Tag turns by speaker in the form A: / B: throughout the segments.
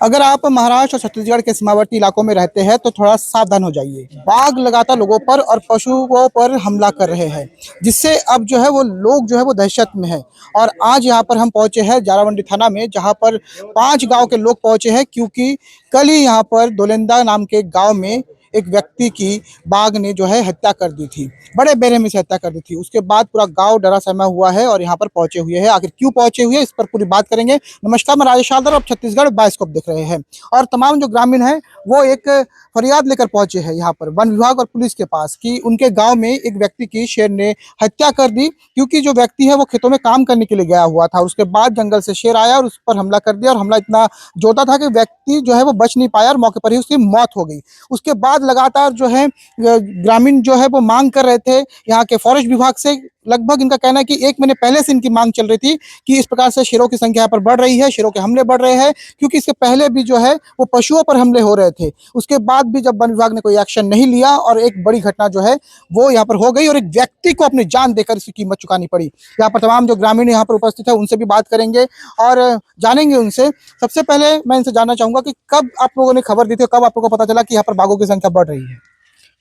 A: अगर आप महाराष्ट्र और छत्तीसगढ़ के सीमावर्ती इलाकों में रहते हैं तो थोड़ा सावधान हो जाइए। बाघ लगातार लोगों पर और पशुओं पर हमला कर रहे हैं, जिससे अब जो है वो लोग जो है वो दहशत में है। और आज यहाँ पर हम पहुंचे हैं जारावंडी थाना में, जहाँ पर 5 गांव के लोग पहुंचे हैं, क्योंकि कल ही यहाँ पर दोलेंदा नाम के गांव में एक व्यक्ति की बाघ ने जो है हत्या कर दी थी। बड़े बेरहमी से हत्या कर दी थी। उसके बाद पूरा गांव डरा सहमा हुआ है और यहाँ पर पहुंचे हुए हैं। आखिर क्यों पहुंचे हुए हैं, इस पर पूरी बात करेंगे। नमस्कार, मैं राजेश आदर, आप छत्तीसगढ़ बायोस्कोप देख रहे हैं। और तमाम जो ग्रामीण हैं वो एक फरियाद लेकर पहुंचे हैं यहाँ पर वन विभाग और पुलिस के पास कि उनके गांव में एक व्यक्ति की शेर ने हत्या कर दी। क्योंकि जो व्यक्ति है वो खेतों में काम करने के लिए गया हुआ था, उसके बाद जंगल से शेर आया और उस पर हमला कर दिया। और हमला इतना जोरदार था कि व्यक्ति जो है वो बच नहीं पाया और मौके पर ही उसकी मौत हो गई। उसके बाद लगातार जो है ग्रामीण जो है वो मांग कर रहे थे यहाँ के फॉरेस्ट विभाग से। लगभग इनका कहना है कि 1 महीने पहले से इनकी मांग चल रही थी कि इस प्रकार से शेरों की संख्या यहाँ पर बढ़ रही है, शेरों के हमले बढ़ रहे हैं। क्योंकि इसके पहले भी जो है वो पशुओं पर हमले हो रहे थे। उसके बाद भी जब वन विभाग ने कोई एक्शन नहीं लिया और एक बड़ी घटना जो है वो यहाँ पर हो गई और एक व्यक्ति को अपनी जान देकर इसकी कीमत चुकानी पड़ी। यहाँ पर तमाम जो ग्रामीण यहाँ पर उपस्थित है उनसे भी बात करेंगे और जानेंगे उनसे। सबसे पहले मैं इनसे जानना चाहूंगा कि कब आप लोगों ने खबर दी थी, कब आप लोगों को पता चला कि यहाँ पर बाघों की संख्या बढ़ रही है?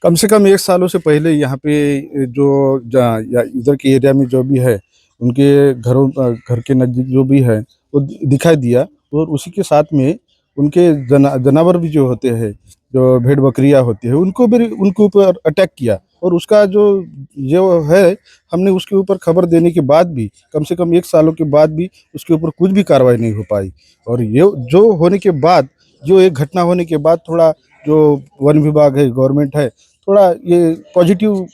B: कम से कम 1 सालों से पहले यहाँ पे जो या इधर के एरिया में जो भी है उनके घर के नज़दीक जो भी है वो दिखाई दिया। और उसी के साथ में उनके जानवर भी जो होते हैं, जो भेड़ बकरियाँ होती है, उनको भी उनके ऊपर अटैक किया। और उसका जो है, हमने उसके ऊपर खबर देने के बाद भी कम से कम 1 सालों के बाद भी उसके ऊपर कुछ भी कार्रवाई नहीं हो पाई। और ये जो होने के बाद, जो एक घटना होने के बाद थोड़ा जो वन विभाग है, गवर्नमेंट है, थोड़ा ये पॉजिटिव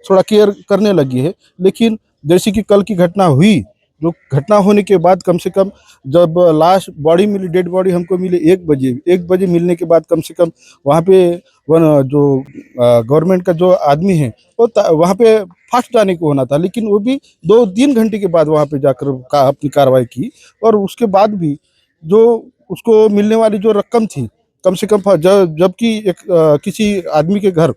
B: थोड़ा केयर करने लगी है। लेकिन जैसे कि कल की घटना हुई, जो घटना होने के बाद कम से कम जब लास्ट बॉडी मिली, डेड बॉडी हमको मिली 1 बजे मिलने के बाद कम से कम वहाँ पे वन जो गवर्नमेंट का जो आदमी है वो वहाँ पे फास्ट जाने को होना था, लेकिन वो भी 2-3 घंटे के बाद वहाँ पे जाकर अपनी कार्रवाई की। और उसके बाद भी जो उसको मिलने वाली जो रकम थी, कम से कम जबकि एक किसी आदमी के घर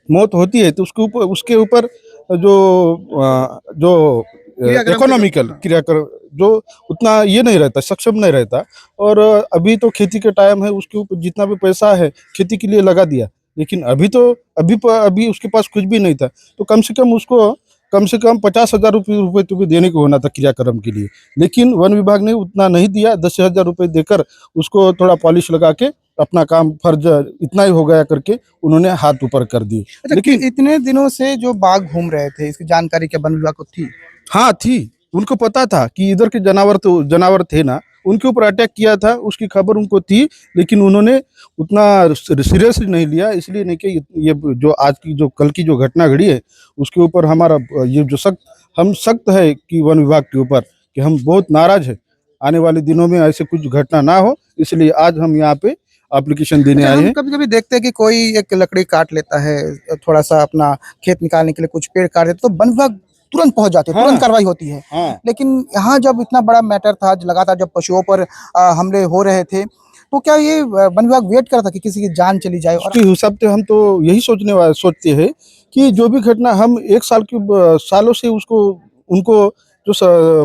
B: मौत होती है तो उसके ऊपर जो इकोनॉमिकल क्रिया कर जो उतना ये नहीं रहता, सक्षम नहीं रहता। और अभी तो खेती के टाइम है, उसके ऊपर जितना भी पैसा है खेती के लिए लगा दिया। लेकिन अभी उसके पास कुछ भी नहीं था, तो कम से कम उसको कम से कम 50,000 रुपये तो भी देने को होना था क्रियाक्रम के लिए। लेकिन वन विभाग ने उतना नहीं दिया। 10,000 रुपये देकर उसको थोड़ा पॉलिश लगा के अपना काम फर्ज इतना ही हो गया करके उन्होंने हाथ ऊपर कर दिए।
A: अच्छा,
B: लेकिन
A: इतने दिनों से जो बाघ घूम रहे थे, इसकी जानकारी क्या वन विभाग को थी?
B: हाँ थी, उनको पता था कि इधर के जानवर थे ना, उनके ऊपर अटैक किया था, उसकी खबर उनको थी। लेकिन उन्होंने उतना सीरियसली नहीं लिया। इसलिए नहीं कि ये जो आज की जो कल की जो घटना घड़ी है उसके ऊपर हमारा ये जो सख्त है कि वन विभाग के ऊपर कि हम बहुत नाराज है। आने वाले दिनों में ऐसे कुछ घटना ना हो, इसलिए आज हम यहाँ पे एप्लीकेशन देने
A: अच्छा,
B: आए
A: हम
B: हैं।
A: कभी-कभी देखते हैं कि कोई एक लकड़ी काट लेता है, थोड़ा-सा अपना खेत निकालने के लिए कुछ पेड़ काट देते, तो वन विभाग तुरंत पहुँच जाते हैं,
B: हाँ,
A: तुरंत कार्रवाई होती है।
B: हाँ,
A: लेकिन यहाँ जब इतना बड़ा मैटर था, लगातार जब पशुओं पर हमले हो रहे थे, तो क्या ये वन विभाग वेट कर रहा था कि किसी की जान चली जाए? और
B: उसके हिसाब से हम तो यही सोचते हैं कि जो भी घटना हम 1 साल की सालों से उसको उनको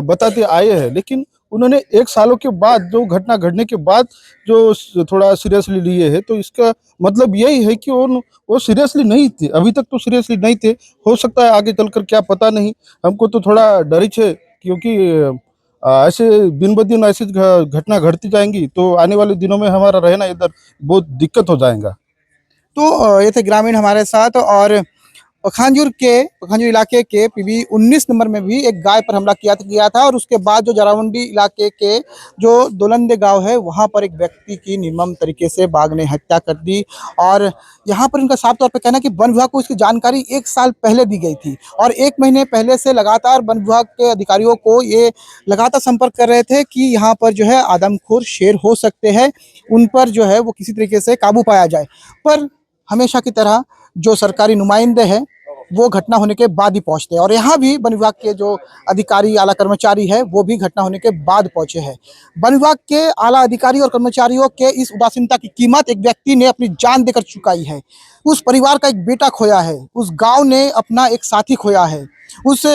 B: बताते आए हैं। लेकिन उन्होंने 1 सालों के बाद जो घटना घटने के बाद जो थोड़ा सीरियसली लिए है, तो इसका मतलब यही है कि वो सीरियसली नहीं थे। अभी तक तो सीरियसली नहीं थे। हो सकता है आगे चलकर क्या पता नहीं। हमको तो थोड़ा डर है, क्योंकि ऐसे दिन ब दिन ऐसी घटना घटती जाएंगी तो आने वाले दिनों में हमारा रहना इधर बहुत दिक्कत हो जाएगा।
A: तो ये थे ग्रामीण हमारे साथ। और पखांजूर इलाके के पीबी 19 नंबर में भी एक गाय पर हमला किया गया था। और उसके बाद जो जारावंडी इलाके के जो दोलंदे गांव है वहां पर एक व्यक्ति की निर्मम तरीके से बाघ ने हत्या कर दी। और यहाँ पर इनका साफ तौर पे कहना है कि वन विभाग को इसकी जानकारी 1 साल पहले दी गई थी और 1 महीने पहले से लगातार वन विभाग के अधिकारियों को ये लगातार संपर्क कर रहे थे कि यहाँ पर जो है आदमखोर शेर हो सकते हैं, उन पर जो है वो किसी तरीके से काबू पाया जाए। पर हमेशा की तरह जो सरकारी नुमाइंदे हैं वो घटना होने के बाद ही पहुंचते हैं। और यहाँ भी वन विभाग के जो अधिकारी, आला कर्मचारी है वो भी घटना होने के बाद पहुंचे हैं। वन विभाग के आला अधिकारी और कर्मचारियों के इस उदासीनता की कीमत एक व्यक्ति ने अपनी जान देकर चुकाई है। उस परिवार का एक बेटा खोया है, उस गांव ने अपना एक साथी खोया है, उस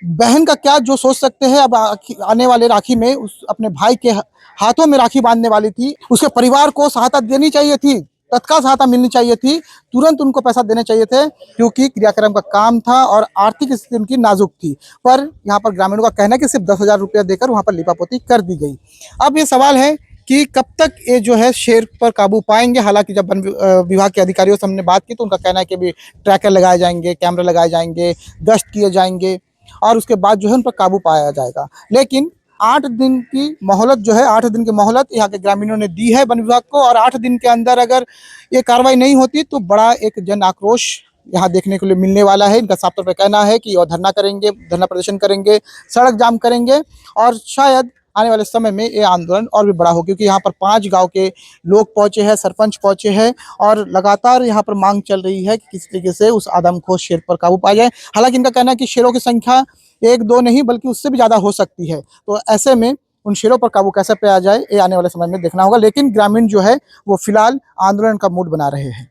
A: बहन का क्या जो सोच सकते हैं अब आने वाले राखी में उस अपने भाई के हाथों में राखी बांधने वाली थी, उसके परिवार को सहायता देनी चाहिए थी, तत्काल सहायता मिलनी चाहिए थी, तुरंत उनको पैसा देने चाहिए थे, क्योंकि क्रियाक्रम का काम था और आर्थिक स्थिति उनकी नाजुक थी। पर यहाँ पर ग्रामीणों का कहना है कि सिर्फ 10,000 रुपया देकर वहाँ पर लिपापोती कर दी गई। अब ये सवाल है कि कब तक ये जो है शेर पर काबू पाएंगे। हालांकि जब विभाग के अधिकारियों से हमने बात की तो उनका कहना है कि भी ट्रैकर लगाए जाएंगे, कैमरे लगाए जाएंगे, गश्त किए जाएंगे और उसके बाद जो है उन पर काबू पाया जाएगा। लेकिन 8 दिन की मोहलत जो है, 8 दिन की मोहलत यहाँ के ग्रामीणों ने दी है वन विभाग को, और 8 दिन के अंदर अगर ये कार्रवाई नहीं होती तो बड़ा एक जन आक्रोश यहाँ देखने के लिए मिलने वाला है। इनका साफ तौर पर कहना है कि और धरना करेंगे, धरना प्रदर्शन करेंगे, सड़क जाम करेंगे और शायद आने वाले समय में ये आंदोलन और भी बड़ा हो, क्योंकि यहाँ पर 5 गांव के लोग पहुंचे हैं, सरपंच पहुंचे हैं और लगातार यहाँ पर मांग चल रही है कि किस तरीके से उस आदमखोर शेर पर काबू पाया जाए। हालांकि इनका कहना है कि शेरों की संख्या 1-2 नहीं बल्कि उससे भी ज़्यादा हो सकती है, तो ऐसे में उन शेरों पर काबू कैसे पाया जाए ये आने वाले समय में देखना होगा। लेकिन ग्रामीण जो है वो फिलहाल आंदोलन का मूड बना रहे हैं।